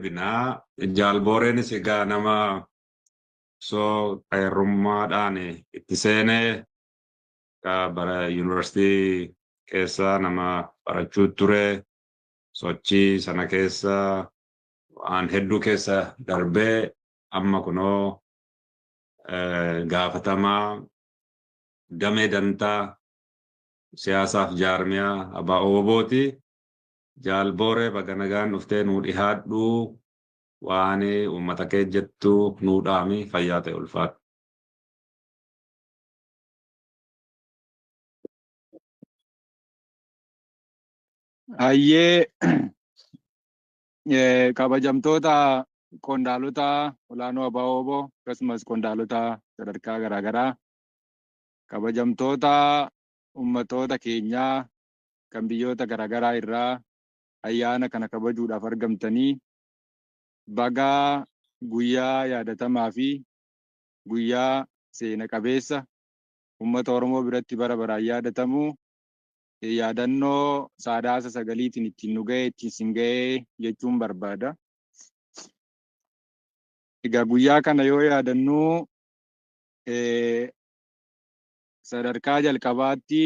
Binaa jaalbooreenis egaa nama xayyarummaadhaan itti seenee bara yuunivarsiitii keessaa nama barachuu ture sochii sana keessa waan hedduu keessa darbee amma kunoo gaafatamaa damee dantaa siyaasaaf jaarmiyaa abbaa oobooti. Jaalbooree baga nagaan dhuftee nuu dhihaadhu waan uummata kee jettu nuu dhaami fayyaa ta'e ulfaata. Hayyee kabajamtoota qondaalota olaanoo abbaa ooboo akkasumas qondaalota sadarkaa garaagaraa kabajamtoota ummatoota keenyaa kan biyyoota garaagaraa irraa ayyaana kana kabajuudhaaf argamtanii baga guyyaa yaadatamaa fi guyyaa seena qabeessa ummata Oromoo biratti bara baraan yaadatamu yaadannoo Sadaasa Sagaliitiin ittiin nu ga'e ittiin sin ga'e jechuun barbaada. Egaa guyyaa kana yoo yaadannu sadarkaa jalqabaatti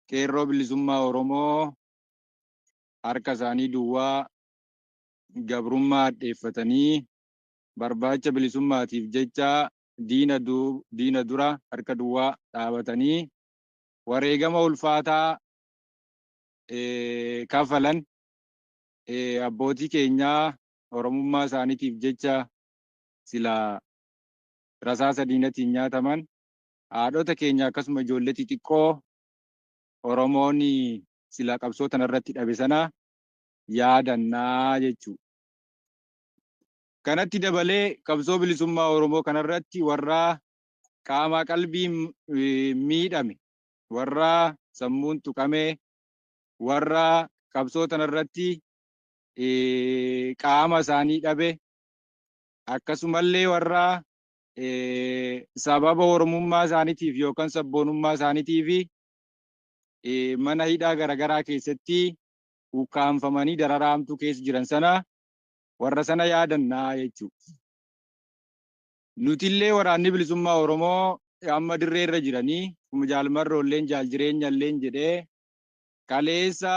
qeerroo bilisummaa Oromoo harka isaanii duwwaa gabrummaa hadheeffatanii barbaacha bilisummaatiif jecha diina dura harka duwwaa dhaabatanii wareegama ulfaataa kafalan abbootii keenyaa Oromummaa isaaniitiif jecha sila rasaasa diinatiin nyaataman haadhota keenya akkasuma ijoollee xixiqqoo Oromoon sila qabsoo tanarratti dhabe sana yaadannaa jechuudha. Kanatti dabalee qabsoo bilisummaa Oromoo kanarratti warra qaamaa qalbii miidhame warra sammuun tuqame warra qabsoo tanarratti qaama isaanii dhabe akkasumallee warra sababa Oromummaa isaaniitiif yookaan sabboonummaa isaaniitiif mana hidhaa garaagaraa keessatti ukkaanfamanii dararaamtuu keessa jiran sana warra sana yaadannaa jechuudha. Nutillee waraanni bilisummaa Oromoo amma dirree irra jiranii kuma jaalmarroolleen jaal jireenyalleen jedhee kaleessa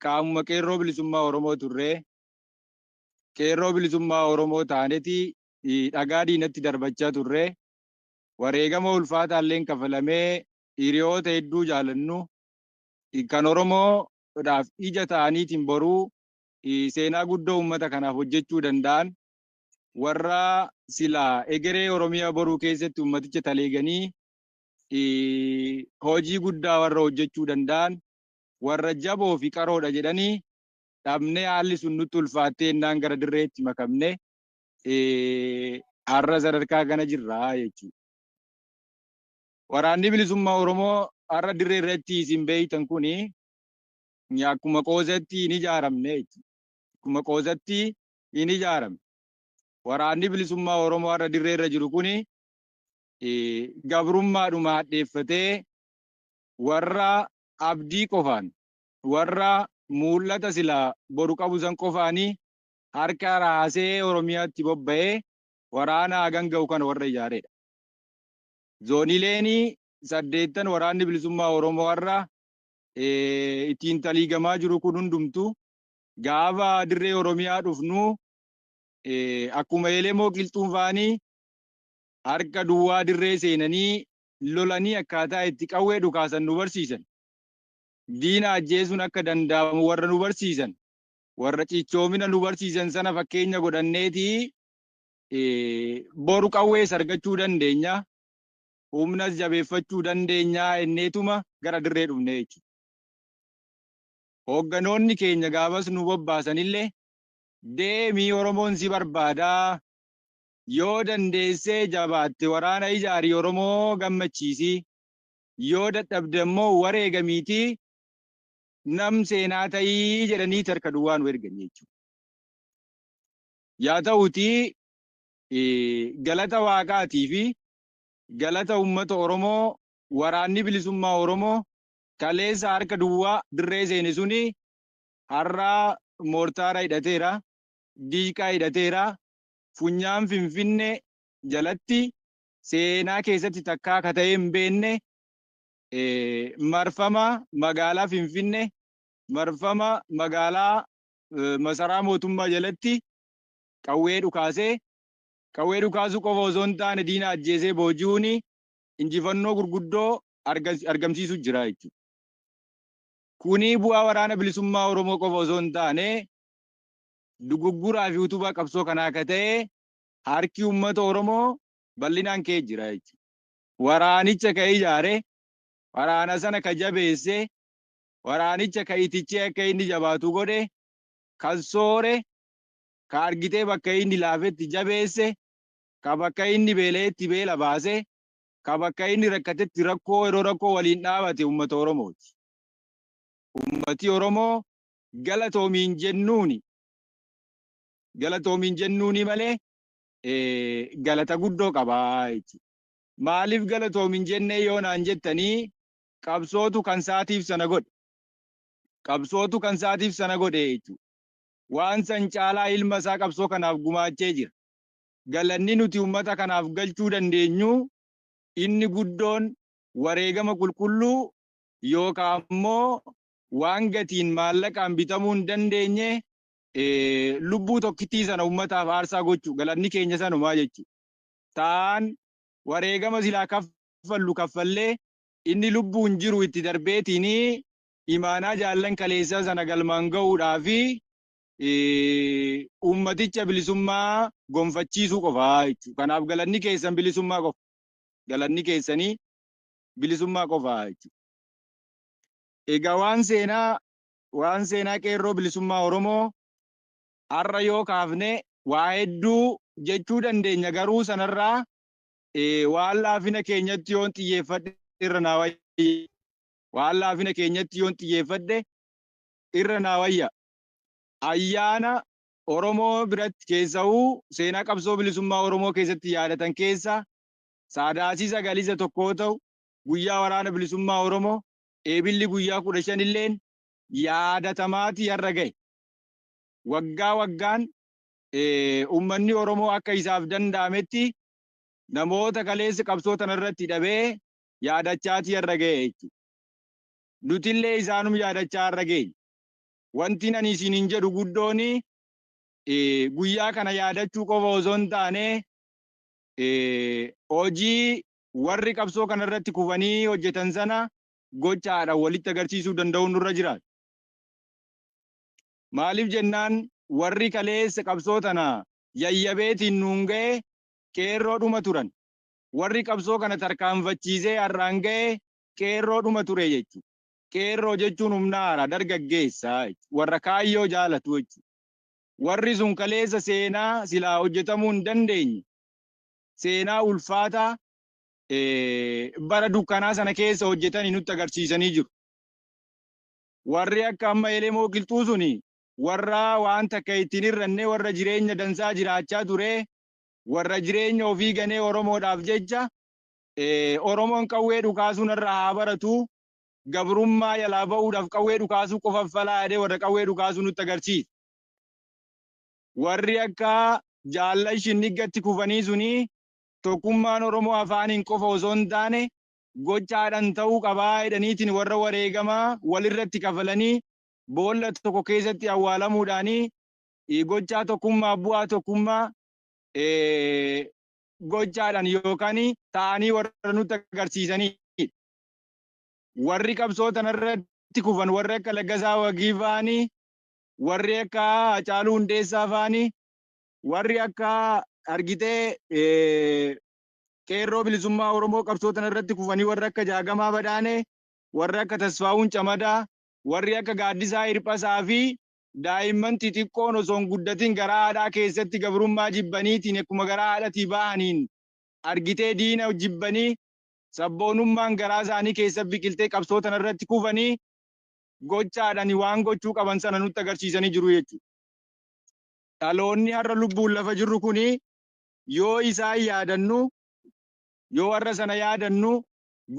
qaamuma qeerroo bilisummaa Oromoo turree qeerroo bilisummaa Oromoo taaneeti dhagaa diinatti darbachaa turree wareegama ulfaataalleen kafalamee hiriyoota hedduu jaalannu kan Oromoodhaaf ija ta'aniitiin boruu seenaa guddoo uummata kanaaf hojjechuu danda'an warra silaa egeree Oromiyaa boruu keessatti uummaticha taleeganii hojii guddaa warra hojjechuu danda'an warra jaboo fi qaroodha jedhanii dhabnee haalli sun nutti ulfaattee innaan gara dirreetti makamne har'a sadarkaa kana jirraa jechuudha. Waraanni bilisummaa Oromoo har'a dirree irratti isin beeytan kuni akkuma qoosatti hin ijaaramne jechuudha. Akkuma qoosatti hin ijaaramne. Waraanni bilisummaa Oromoo har'a dirree irra jiru kuni gabrummaadhuma hadheeffatee warra abdii qofaan warra mul'ata silaa boru qabu san qofaanii harka raasee Oromiyaatti bobba'ee waraana hagan ga'u kana warra ijaareedha. Zoonileen 8 waraanni bilisummaa Oromoo warra ittiin taliigamaa jiru kun hundumtu gaafa dirree Oromiyaa dhufnu akkuma Elemoo Qilxuun fa'anii harka duwwaa dirree seenanii lolanii akkaataa itti qawwee dhukaasan nu barsiisan. Diina ajjeesuun akka danda'amu warra nu barsiisan warra cichoomina nu barsiisan sana fakkeenya godhanneetii boru qawwees argachuu dandeenya humnas jabeeffachuu dandeenya enneetuma gara dirree dhufne jechuudha. Hoogganoonni keenya gaafas nu bobbaasanillee deemii Oromoon si barbaadaa yoo dandeessee jabaatte waraana ijaarii Oromoo gammachiisi yoo dadhabde immoo wareegamiitii nam seenaa ta'ii jedhanii harka duwwaa nu ergan jechuudha. Yaa ta'utii galata waaqaatii fi galata uummata Oromoo waraanni bilisummaa Oromoo kaleessa harka duwwaa dirree seene suni har'a moortaara hidhateera diiqaa hidhateera. Funyaan Finfinnee jalatti seenaa keessatti takkaa akka ta'e hin beekne marfama magaalaa Finfinnee, marfama magaalaa masaraa mootummaa jalatti qawwee dhukaasee, qawwee dhukaasuu qofa osoo hin taane diina ajjeesee booji'uun injifannoo gurguddoo argamsiisu jira jechuudha. Kuni bu'aa waraana bilisummaa Oromoo qofa osoo hin taane dugugguraa fi utubaa qabsoo kanaa akka ta'e harki uummata Oromoo bal'inaan ka'ee jira jechuudha. Waraanicha ka ijaare, waraana sana ka jabeesse, waraanicha ka itichee akka inni jabaatu godhe, kan soore, ka argitee bakka inni laafetti jabeesse, ka bakka inni beeleetti beela baase, ka bakka inni rakkatetti rakkoo yeroo rakkoo waliin dhaabate uummata Oromooti. Uummati Oromoo galatoomiin jennuuni malee galata guddoo qabaa jechuudha. Maaliif galatoomiin jennee yoo naan jettanii qabsootu kan saatiif sana godhe. Qabsootu kan saatiif sana godhe jechuudha. Waan san caalaa ilma isaa qabsoo kanaaf gumaachee jira. Galanni nuti uummata kanaaf galchuu dandeenyu inni guddoon wareegama qulqulluu yookaan immoo waan gatiin maallaqaan bitamuu hin dandeenye lubbuu tokkittii sana uummataaf aarsaa gochuu galanni keenya sanumaa jechuudha. Ta'an wareegama silaa kaffallu kaffallee inni lubbuun jiru itti darbeetiin imaanaa jaallan kaleessaa sana galmaan ga'uudhaa fi uummaticha bilisummaa gonfachiisuu qofaa jechuudha. Kanaaf galanni keessan bilisummaa qofa. Galanni keessanii bilisummaa qofaa jechuudha. Egaa waan seenaa qeerroo bilisummaa Oromoo har'a yoo kaafne waa hedduu jechuu dandeenya garuu sanarraa waan laafina keenyatti yoon xiyyeeffadhe irra naa wayya. Waan laafina keenyatti yoon xiyyeeffadhe irra naa wayya. Ayyaana Oromoo biratti keessa'uu seenaa qabsoo bilisummaa Oromoo keessatti yaadatan keessa Saadaasii 9 tokkoo ta'u guyyaa waraana bilisummaa Oromoo eebilli guyyaa 15 illeen yaadatamaatii har'a gahe. Waggaa waggaan uummanni Oromoo akka isaaf danda'ametti namoota kaleessa qabsoo tanarratti hidhamee yaadachaatii har'a gahe jechuudha. Nutillee isaanum yaadachaa har'a gahe. Wanti ani isiniin jedhu guddoon guyyaa kana yaadachuu qofa osoo hin taane hojii warri qabsoo kanarratti kufanii hojjetan sana gochaadhaan walitti agarsiisuu danda'uun nurra jiraata. Maaliif jennaan warri kaleessa qabsoo tana yayyabeetiin nuun ga'e qeerroodhuma turan. Warri qabsoo kana tarkaanfachiisee har'aan ga'e qeerroodhuma ture jechuudha. Qeerroo jechuun humna haaraa dargaggeessaa warra kaayyoo jaalatu jechuudha. Warri sun kaleessa seenaa silaa hojjetamuu hin dandeenye seenaa ulfaataa bara dukkanaa sana keessa hojjetanii nutti agarsiisanii jiru. Warri akka amma Elemoo Qilxuu suni warra waan takka ittiin hir'anne warra jireenya dansaa jiraachaa ture warra jireenya ofii ganee Oromoodhaaf jecha Oromoon qawwee dhukaasuun irraa haa baratu gabrummaa jalaa ba'uudhaaf qawwee dhukaasuu qofa falaa jedhee warra qawwee dhukaasuu nutti agarsiisa. Warri akka jaalla Shinniggatti kufanii suni tokkummaan Oromoo afaaniin qofa osoo hin taane gochaadhaan ta'uu qabaa jedhaniitiin warra wareegamaa walirratti kafalanii boolla tokko keessatti awwaalamuudhaanii gochaa tokkummaa bu'aa tokkummaa gochaadhaan yookaan ta'anii warra nutti agarsiisanii. Warri qabsoo tanarratti kufan warri akka Laggasaa Wagii fa'anii warri akka Hacaaluu Hundeessaa fa'anii warri akka argitee qeerroo bilisummaa Oromoo qabsoo tanarratti kufanii warri akka Jaagamaa Badhaanee warri akka Tasfaa'uun Camadaa warri akka Gaaddisaa Hirphasaa fi daa'imman xixiqqoon osoo hin guddatin garaa haadhaa keessatti gabrummaa jibbaniitiin akkuma garaa haadhatii bahaniin argitee diina jibbanii sabboonummaan garaa isaanii keessa biqiltee qabsoo tanarratti kufanii gochaadhaan waan gochuu qaban sana nutti agarsiisanii jiru jechuudha. Dhaloonni har'a lubbuun lafa jirru kuni yoo isaan yaadannu yoo warra sana yaadannu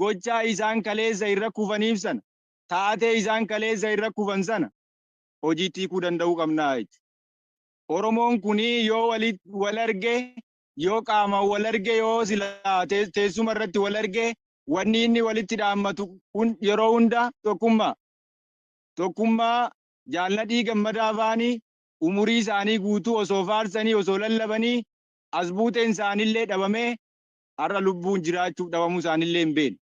gochaa isaan kaleessa irra kufaniif sana taatee isaan kaleessa irra kufan sana hojiitti hiikuu danda'uu qabnaa jechuudha. Oromoon kuni yoo wal arge, yoo qaama wal arge, yoo sila teessuma irratti wal arge, wanni inni walitti dhaammatu yeroo hunda tokkummaa. Tokkummaa jaalladhii gammadaa baanii umurii isaanii guutuu osoo faarsanii osoo lallabanii as buuteen isaanillee dhabamee har'a lubbuun jiraachuuf dhabamuu isaanillee hin beekne.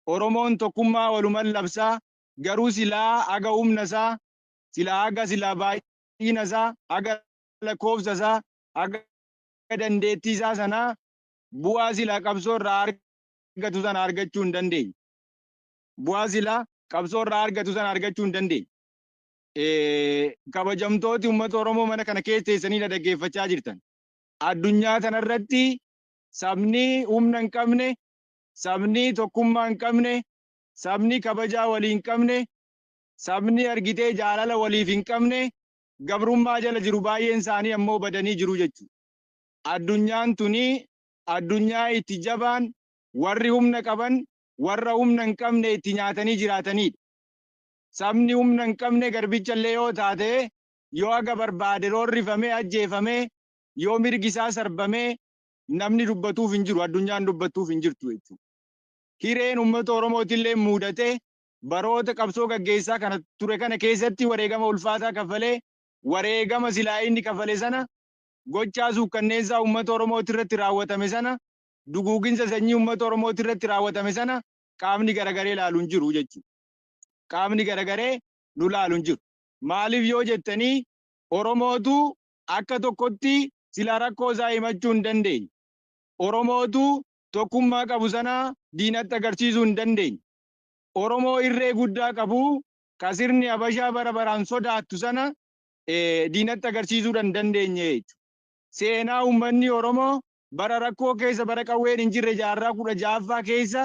Oromoon tokkummaa waluman labsaa garuu silaa aga humna isaa silaa aga silaa baay'ina isaa aga lakkoofsa isaa aga dandeettii isaa sanaa bu'aa silaa qabsoo irraa argatu sana argachuu hin dandeenye. Bu'aa silaa qabsoo irraa argatu sana argachuu hin dandeenye. Kabajamtooti uummata Oromoo mana kana keessa teessanii dhaggeeffachaa jirtan. Addunyaa kanarratti sabni humna hin qabne, sabni tokkummaa hin qabne, sabni kabajaa walii hin qabne, sabni argitee jaalala waliif hin qabne gabrummaa jala jiru baay'een isaanii ammoo badanii jiru jechuudha. Addunyaan tuni addunyaa itti jabaan warri humna qaban warra humna hin qabne itti nyaatanii jiraatanidha. Sabni humna hin qabne garbichallee yoo taate yoo aga barbaade roorrifamee ajjeefamee yoo mirgi isaa sarbamee namni dubbatuuf hin jiru, addunyaan dubbatuuf hin jirtu jechuudha. Hireen uummata Oromootillee muudate baroota qabsoo gaggeessaa kana ture kana keessatti wareegama ulfaataa kafalee wareegama silaa inni kafale sana gochaa suukkanneessaa uummata Oromooti irratti raawwatame sana duguuginsa sanyii uummata Oromooti irratti raawwatame sana qaamni garagaree ilaalu hin jiru jechuudha. Qaamni garagaree nu ilaalu hin jiru. Maaliif yoo jettanii Oromootu akka tokkotti silaa rakkoo isaa himachuu hin dandeenye. Oromootu tokkummaa qabu sana diinatti agarsiisuu hin dandeenye. Oromoo irree guddaa qabu ka sirni Habashaa bara baraan sodaattu sana diinatti agarsiisuu hin dandeenye jechuudha. Seenaa uummanni Oromoo bara rakkoo keessa bara qawween hin jirre jaarraa 16ffaa keessa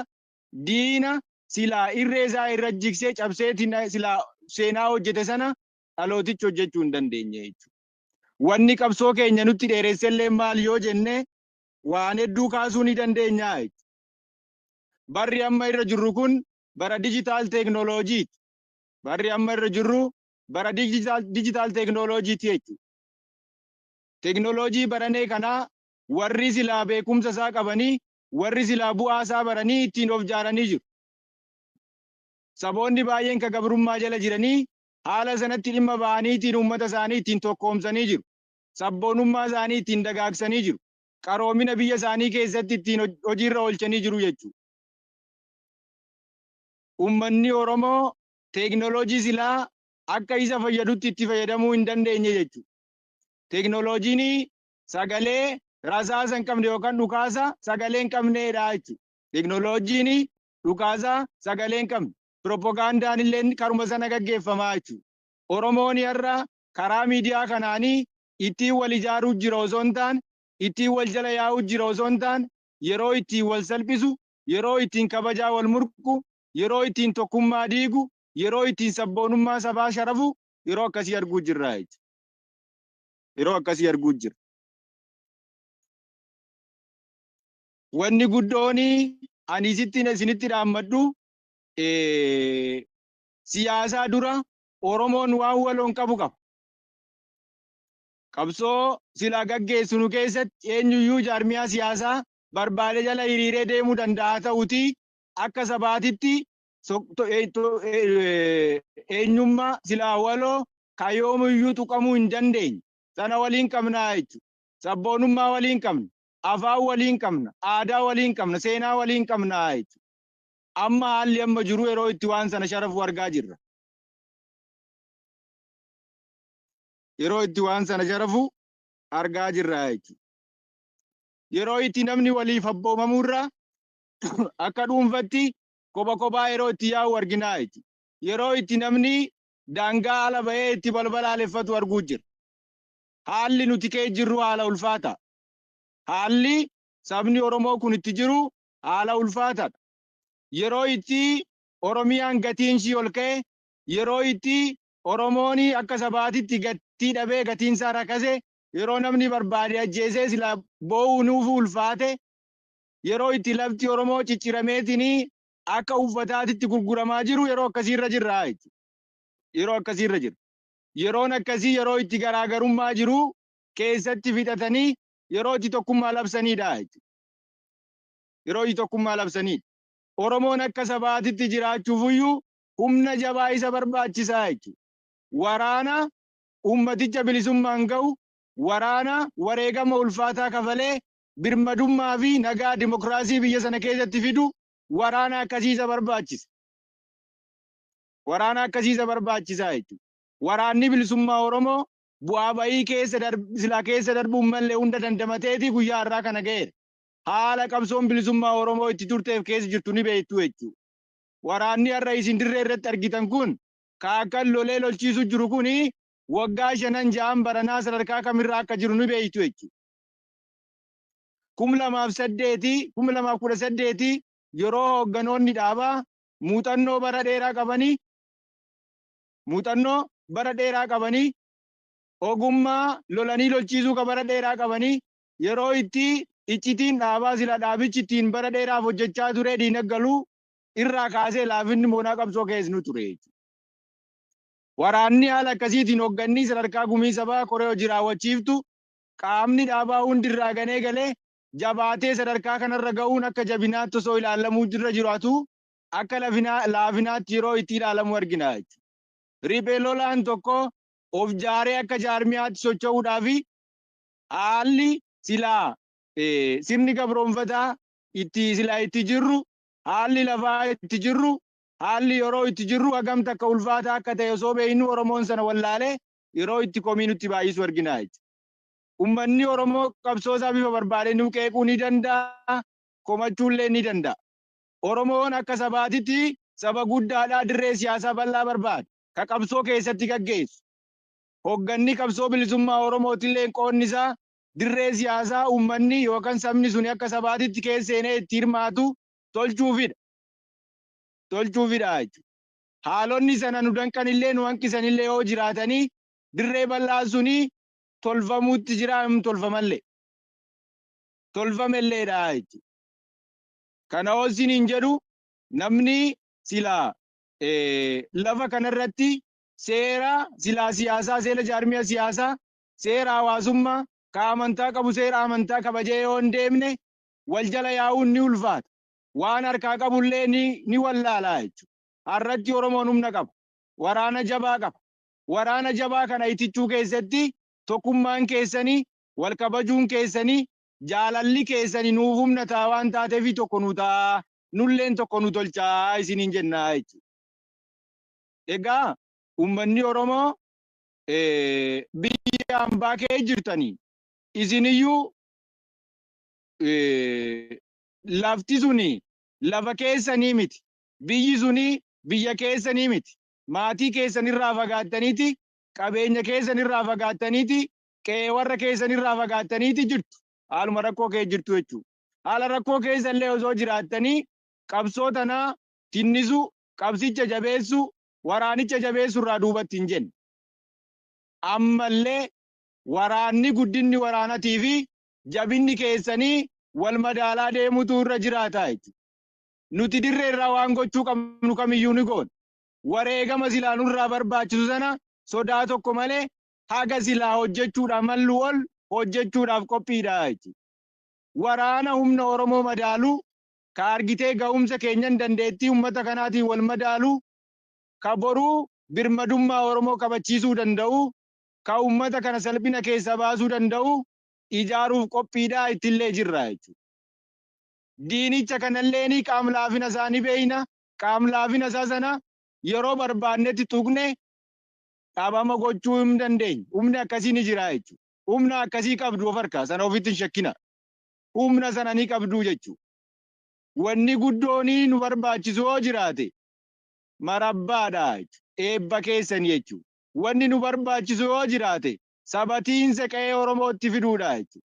diina silaa irree isaa irra jigsee cabseetiin silaa seenaa hojjete sana dhalootichi hojjechuu hin dandeenye jechuudha. Wanni qabsoo keenya nutti dheeressellee maal yoo jenne waan hedduu kaasuu ni dandeenya jechuudha. Barri amma irra jirru kun bara dijitaal teeknooloojiiti. Barri amma irra jirru bara dijitaal teeknooloojiiti jechuudha. Teeknooloojii baranee kanaa warri silaa beekumsa isaa qabanii warri silaa bu'aa isaa baranii ittiin of ijaaranii jiru. Saboonni baay'een ka gabrummaa jala jiranii haala sanatti dhimma ba'aniitiin uummata isaanii ittiin tokkoomsanii jiru. Sabboonummaa isaanii ittiin dagaagsanii jiru. Qaroomina biyya isaanii keessatti ittiin hojiirra oolchanii jiru jechuudha. Uummanni Oromoo teeknooloojii silaa akka isa fayyadutti itti fayyadamuu hin dandeenye jechuudha. Teeknooloojiin sagalee rasaasa hin qabne yookaan dhukaasa sagalee hin qabneedha jechuudha. Teeknooloojiin dhukaasa sagalee hin qabne. Propagandaan illee karuma sana gaggeeffamaa jechuudha. Oromoon har'a karaa miidiyaa kanaanii ittiin wal ijaaruu jira osoo hin taane, ittiin wal jala yaa'uu jira osoo hin taane, yeroo ittiin wal salphisu, yeroo ittiin kabajaa wal murqu, yeroo ittiin tokkummaa diigu, yeroo ittiin sabboonummaa sabaa sharafu, yeroo akkasii arguu jirra jechuudha. Yeroo akkasii arguu jira. Wanni guddoon ani isinitti dhaammadhu siyaasaa dura Oromoon waan waloon qabu qaba. Qabsoo silaa gaggeessinu keessatti eenyuyyuu jaarmiyaa siyaasaa barbaade jala hiriiree deemuu danda'a ta'uti akka sabaatitti eenyummaa silaa waloo kayyoomuyyuu tuqamuu hin dandeenye. Sana waliin qabnaa jechuudha. Sabboonummaa waliin qabna. Afaan waliin qabna. Aadaa waliin qabna. Seenaa waliin qabnaa jechuudha. Amma haalli amma jiru yeroo itti waan sana sharafu argaa jirra. Yeroo itti waan sana sharafu argaa jirra jechuudha. Yeroo itti namni waliif abboomamuurra akka dhuunfatti kophaa yeroo itti yaa'u arginaa jechuudha. Yeroo itti namni daangaa ala bahee itti balbalaaleffatu arguu jira. Haalli nuti kee jirru haala ulfaata. Haalli sabni Oromoo kun itti jiru haala ulfaataadha. Yeroo itti Oromiyaan gatiin ishii ol ka'e, yeroo itti Oromoon akka sabaatitti gatii dhabee gatiin isaa rakkase, yeroo namni barbaade ajjeesee silaa boo'uu nuuf ulfaate, yeroo itti lafti Oromoo ciccirameetiin akka uffataatitti gurguramaa jiru yeroo akkasiirra jirra jechuudha. Yeroo akkasiirra jira. yeroon akkasii yeroo itti garaagarummaa jiru keessatti fixatanii yeroo itti tokkummaa labsanidha. Yeroo itti tokkummaa labsanidha. Oromoon akka sabaatitti jiraachuufiyyuu humna jabaa isa barbaachisaa jechuudha. Waraana ummaticha bilisummaan ga'u, waraana wareegama ulfaataa kafalee birmadummaa fi nagaa dimokiraasii biyya sana keessatti fidu waraana akkasiisa barbaachisa. Waraana akkasiisa barbaachisaa jechuudha. Waraanni bilisummaa Oromoo bu'aa bayii keessa darbuun mallee hunda dandamateeti guyyaa har'aa kana ga'eera. Haala qabsoon bilisummaa Oromoo itti turteef keessa jirtu ni beektu jechuudha. Waraanni har'a isin dirree irratti argitan kun kaakkan lolee lolchiisu jiru kuni waggaa 5-6 baranaa sadarkaa kamirraa akka jiru ni beektu jechuudha. 2018 yeroo hoogganoonni dhaabaa muuxannoo bara dheeraa qabanii ogummaa lolanii lolchiisuu ka bara dheeraa qabanii yeroo itti iccitiin dhaabaa sila dhaabichi ittiin bara dheeraaf hojjechaa ture diinaggaluu irraa kaasee laafinni moonaa qabsoo keessnu ture. Waraanni haala akkasiitiin hooggannii sadarkaa gumii sabaa koree hojii raawwachiiftu qaamni dhaabaa hundi irraa ganee galee jabaatee sadarkaa kanarra ga'uun akka jabinaatti osoo ilaalamuu irra jiraatu akka laafinaatti yeroo itti ilaalamu argina. Riphee lolaan tokko of jaaree akka jaarmiyaatti socho'uudhaaf haalli silaa sirni gabroonfataa itti jirru, haalli lafaa itti jirru, haalli yeroo itti jirru hagam takka ulfaataa akka ta'e osoo beeknu Oromoon sana wallaalee yeroo itti komii nutti baay'isu argina. Uummanni Oromoo qabsoosaa bifa barbaadee nu qeequu ni danda'a, komachuullee ni danda'a. Oromoon akka sabaatitti saba guddaadhaa dirree siyaasaa bal'aa barbaada. Ka qabsoo keessatti gaggeessu. Hoogganni qabsoo bilisummaa Oromootillee qoonni isaa dirree siyaasaa uummanni yookaan sabni suni akka sabaatitti keesseenee itti hirmaatu tolchuufidha. Tolchuufidha jechuudha. Haalonni sana nu danqanillee nu hanqisanillee yoo jiraatanii dirree bal'aa suni tolfamuutti jira tolfamallee. Tolfamelleedha jechuudha. Kana hoosiin hin jedhu namni silaa lafa kanarratti seera silaa siyaasaa, seera jaarmiyaa siyaasaa, seera hawaasummaa, ka amantaa qabu seera amantaa kabajee yoo hin deemne wal jala yaa'uun ni ulfaata. Waan harkaa qabullee ni wallaalaa jechuudha. Har'atti Oromoon humna qaba. Waraana jabaa qaba. Waraana jabaa kana itichuu keessatti tokkummaan keessanii, wal kabajuun keessanii, jaalalli keessanii nuuf humna ta'a waan taateef tokko nu ta'a. Nulleen tokko nu tolchaa isiniin jennaa jechuudha. Egaa uummanni Oromoo biyya hambaa kee jirtanii isiniyyuu lafti suni lafa keessanii miti. Biyyi suni biyya keessanii miti. Maatii keessanirraa fagaattaniiti, qabeenya keessanirraa fagaattaniiti, qe'ee warra keessanirraa fagaattaniiti jirtu. Haaluma rakkoo kee jirtu jechuudha. Haala rakkoo keessallee osoo jiraattanii qabsoo tanaa tinnisu, qabsicha jabeessu, waraanicha jabeessu irraa duubatti hin jenne. Ammallee waraanni guddinni waraanatii fi jabinni keessanii wal madaalaa deemutu irra jiraata jechuudha. Nuti dirree irraa waan gochuu qabnu kamiyyuu ni goona. Wareegama silaa nurraa barbaachisu sana sodaa tokko malee haga silaa hojjechuudhaaf mallu ol hojjechuudhaaf qophiidha jechuudha. Waraana humna Oromoo madaalu ka argitee ga'umsa keenyan dandeettii uummata kanaatiin wal madaalu ka boruu birmadummaa Oromoo kabachiisuu danda'u ka uummata kana salphina keessa baasuu danda'u ijaaruuf qophiidhaa ittillee jirra jechuudha. Diinicha kanallee ni qaamlaafina isaa ni beeyna. Qaamlaafina isaa sana yeroo barbaannetti tuqne dhaabama gochuu hin dandeenye. Humni akkasii ni jira jechuudha. Humna akkasii qabdu of harkaa sana ofitti hin shakkina. Humna sana ni qabdu jechuudha. Wanni guddooni nu barbaachisu yoo jiraate marabbaadha jechuudha. Eebba keessan jechuudha. Wanni nu barbaachisu yoo jiraate sabatiinsa qe'ee Oromootti fiduudha jechuudha.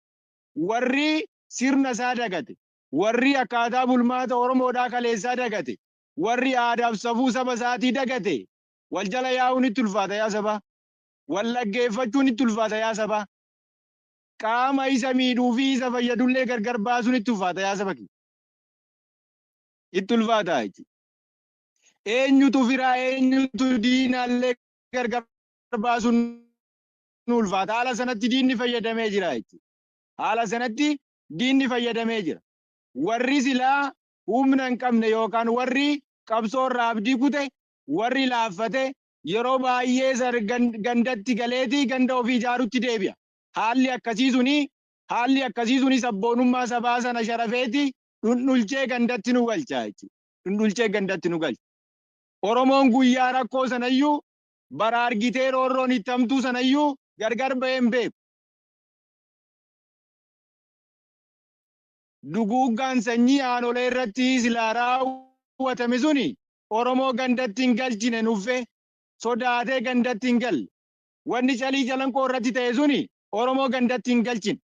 Warri sirna isaa dagate, warri akkaataa bulmaata Oromoodhaa kaleessaa dagate, warri aadaaf safuu saba isaatii dagate, wal jala yaa'uun itti ulfaata yaa saba. Wal dhaggeeffachuun itti ulfaata yaa saba. Qaama isa miidhuu fi isa fayyadullee gargar baasuun itti ulfaata yaa saba. Itti ulfaata jechuudha. Eenyutu firaa eenyutu diinaallee gargar baasuun nu ulfaata. Haala sanatti diinni fayyadamee jira jechuudha. Haala sanatti diinni fayyadamee jira. Warri silaa humna hin qabne yookaan warri qabsoo irraa abdii kute, warri laaffate yeroo baay'ee gandatti galeetii ganda ofii ijaarutti deebi'a. Haalli akkasii suni sabboonummaa sabaa sana sharafeeti dhundhulchee gandatti nu galcha jechuudha. Dhundhulchee gandatti nu galcha. Oromoon guyyaa rakkoo sanayyuu bara argitee roorroon itti hamtuu sanayyuu gargar ba'ee hin beeku. Duguuggaan sanyii aanolee irratti silaa raawwatame suni Oromoo gandatti hin galchine nuuffe sodaatee gandatti hin galle. Wanni calii calanqoo irratti ta'e suni Oromoo gandatti hin galchine.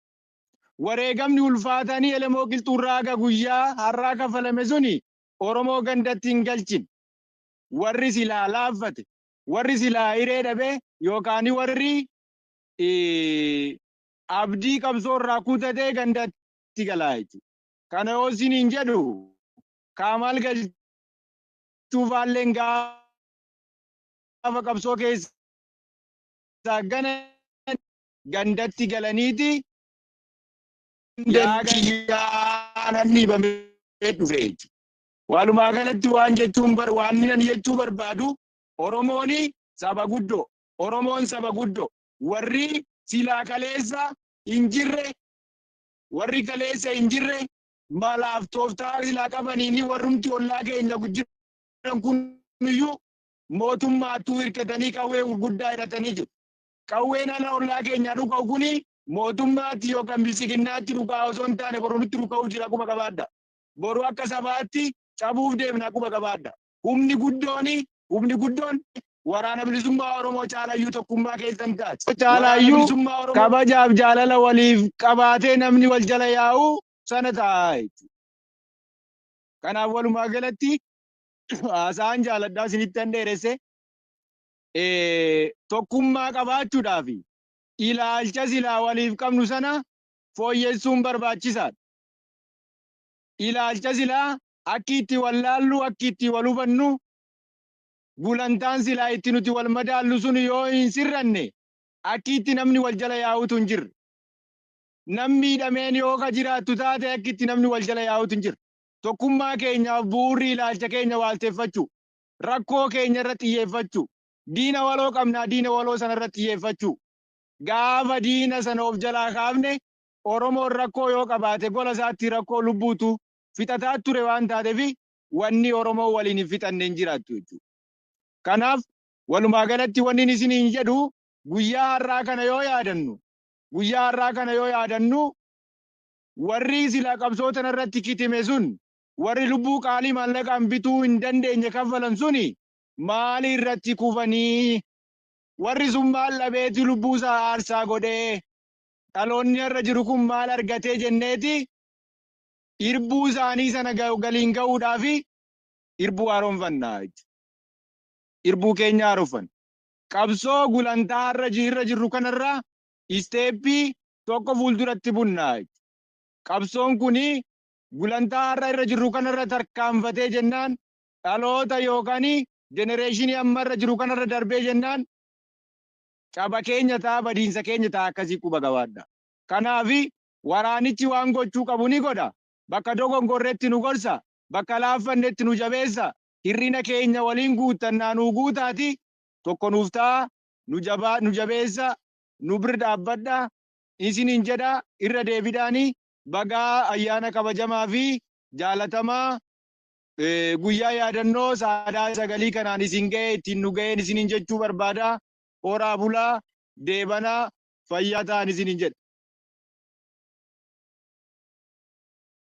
Wareegamni ulfaatanii elemoo qilxuurraaga guyyaa har'aa kafalame suni Oromoo gandatti hin galchine. Warri silaa laaffate, warri silaa hiree dhabe yookaan warri abdii qabsoo irraa kutatee gandatti galaa jechuudha. Kana yoo isiniin jedhu Kaamal Galchuufaalleen gaafa qabsoo keessaa gandatti galaniiti yaanan dhiibamee dhufe jechuudha. Walumaa galatti waan jechuu barbaadu Oromoon saba guddoo, Oromoon saba guddoo, warri silaa kaleessa hin jirre, warri kaleessa hin jirre malaaf tooftaa silaa qabaniini warrumti ollaa keenya jiran kuniyyuu mootummaattuu hirkatanii qawwee gurguddaa hidhatanii jiru. Qawween ala ollaa keenya dhuka'u kuni mootummaatti yookaan bilisiginnaatti dhukaa osoo hin taane boru nutti dhuka'u jira akkuma qabaadda. Boru akka sabaatti cabuuf deemna akkuma qabaadda. Humni guddoon waraana bilisummaa Oromoo caalayyuu tokkummaa keessan taate. Caalayyuu kabajaaf jaalala waliif qabaatee namni wal jala yaa'u sana ta'a. Kanaaf walumaa galatti haasaan jaaladhaa isinitti hin dheeresse tokkummaa qabaachuudhaaf ilaalcha silaa waliif qabnu sana fooyyessuun barbaachisaadha. Ilaalcha silaa akki itti wal laallu, akki itti wal hubannu, gulantaan silaa itti nuti wal madaallu sun yoo hin sirranne akki itti namni wal jala yaa'utu hin jirre. Namni miidhameen yoo ka jiraattu taate akki itti namni wal jala yaa'utu hin jirre. Tokkummaa keenyaaf bu'uurri ilaalcha keenya waalteeffachuu, rakkoo keenya irratti xiyyeeffachuu, diina waloo qabnaa diina waloo sana irratti xiyyeeffachuu. Gaafa diina sana of jalaa kaafne Oromoon rakkoo yoo qabaate gola isaatti rakkoo lubbuutu fixataa ture waan taateef wanni Oromoo waliin hin fixanne hin jiraattu jechuudha. Kanaaf walumaa galatti wanni isiniin jedhu guyyaa har'aa kana yoo yaadannu warri sila qabsoota irratti kitime sun warri lubbuu qaalii maallaqaan bituu hin dandeenye kaffalan suni maali irratti kufanii warri sun maal dhabeeti lubbuu isaa aarsaa godhee dhaloonni irra jiru kun maal argatee jenneeti irbuu isaanii sana galiin ga'uudhaaf irbuu haaromfannaa. Irbuu keenya haaromfanna. Qabsoo gulantaa irra jirru kanarraa isteeppii tokko fuulduratti bunnaa. Qabsoon kuni gulantaa irra jirru kanarra tarkaanfatee jennaan dhaloota yookaan jenereeshinii amma irra jiru kanarra darbee jennaan caba keenya ta'a badiinsa keenya ta'a akkasii quba qabaadha. Kanaaf waraanichi waan gochuu qabu ni godha. Bakka dogongorreetti nu gorsa, bakka laaffannetti nu jabeessa, hirrina keenya waliin guuttannaa nu guutaati tokko nuuf ta'a, nu jabeessa, nu bira dhaabbadha, isiniin jedha irra deebiidhaanii bagaa ayyaana kabajamaa fi jaalatamaa guyyaa yaadannoo saadaa sagalii kanaan isin ga'e ittiin nu ga'een isiniin jechuu barbaada. Horaa bulaa deebanaa fayyaa ta'an isiniin jedha.